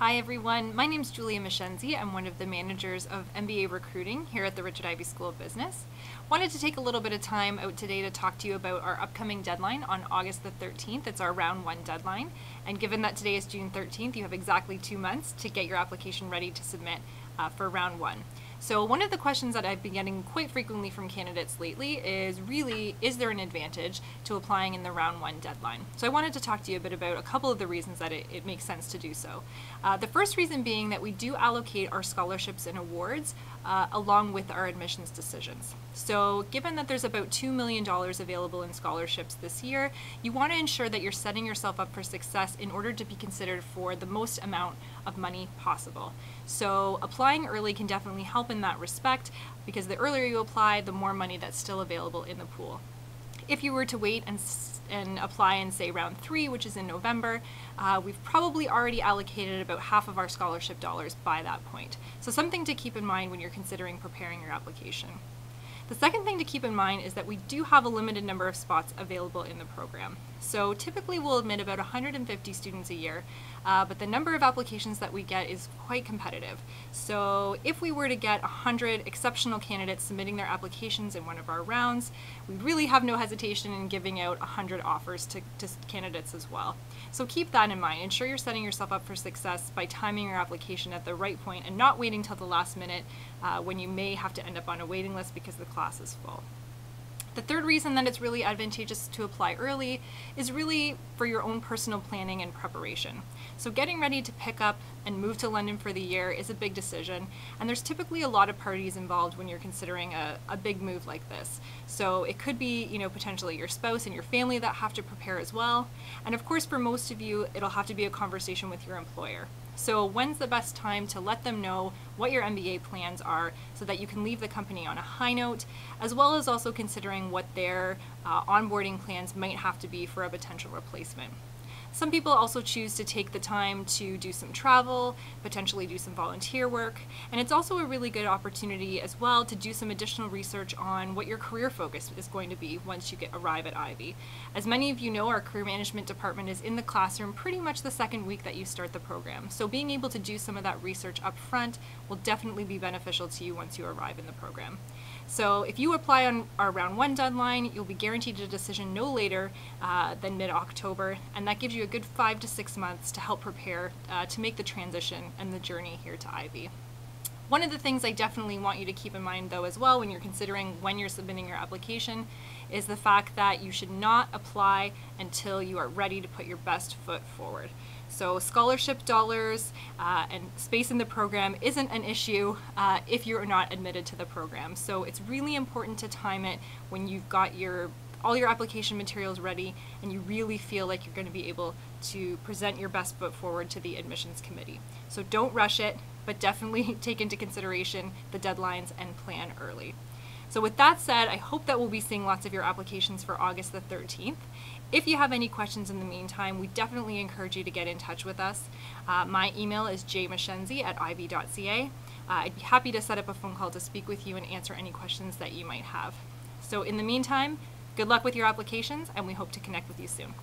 Hi everyone, my name is Julia Machenzie. I'm one of the managers of MBA recruiting here at the Richard Ivey School of Business. Wanted to take a little bit of time out today to talk to you about our upcoming deadline on August the 13th. It's our round 1 deadline, and given that today is June 13th, you have exactly 2 months to get your application ready to submit for round 1. So one of the questions that I've been getting quite frequently from candidates lately is really, is there an advantage to applying in the round 1 deadline? So I wanted to talk to you a bit about a couple of the reasons that it makes sense to do so. The first reason being that we do allocate our scholarships and awards along with our admissions decisions. So given that there's about $2 million available in scholarships this year, you want to ensure that you're setting yourself up for success in order to be considered for the most amount of money possible. So applying early can definitely help in that respect, because the earlier you apply, the more money that's still available in the pool. If you were to wait and apply in, say, round 3, which is in November, we've probably already allocated about half of our scholarship dollars by that point. So something to keep in mind when you're considering preparing your application. The second thing to keep in mind is that we do have a limited number of spots available in the program. So typically we'll admit about 150 students a year, but the number of applications that we get is quite competitive. So if we were to get 100 exceptional candidates submitting their applications in one of our rounds, we really have no hesitation in giving out 100 offers to candidates as well. So keep that in mind. Ensure you're setting yourself up for success by timing your application at the right point and not waiting till the last minute when you may have to end up on a waiting list because the class is full. The third reason that it's really advantageous to apply early is really for your own personal planning and preparation. So getting ready to pick up and move to London for the year is a big decision, and there's typically a lot of parties involved when you're considering a big move like this. So it could be, potentially your spouse and your family that have to prepare as well. And of course, for most of you, it'll have to be a conversation with your employer. So when's the best time to let them know what your MBA plans are so that you can leave the company on a high note, as well as also considering what their onboarding plans might have to be for a potential replacement. Some people also choose to take the time to do some travel, potentially do some volunteer work, and it's also a really good opportunity as well to do some additional research on what your career focus is going to be once you arrive at Ivey. As many of you know, our career management department is in the classroom pretty much the second week that you start the program, so being able to do some of that research up front will definitely be beneficial to you once you arrive in the program. So if you apply on our round 1 deadline, you'll be guaranteed a decision no later than mid-October, and that gives you a good 5 to 6 months to help prepare to make the transition and the journey here to Ivey. One of the things I definitely want you to keep in mind though as well when you're considering when you're submitting your application is the fact that you should not apply until you are ready to put your best foot forward. So scholarship dollars and space in the program isn't an issue if you're not admitted to the program. So it's really important to time it when you've got all your application materials ready and you really feel like you're going to be able to present your best foot forward to the admissions committee. So don't rush it, but definitely take into consideration the deadlines and plan early. So with that said, I hope that we'll be seeing lots of your applications for August the 13th. If you have any questions in the meantime, we definitely encourage you to get in touch with us. My email is jmachenzie@ivey.ca. I'd be happy to set up a phone call to speak with you and answer any questions that you might have. So in the meantime, good luck with your applications, and we hope to connect with you soon.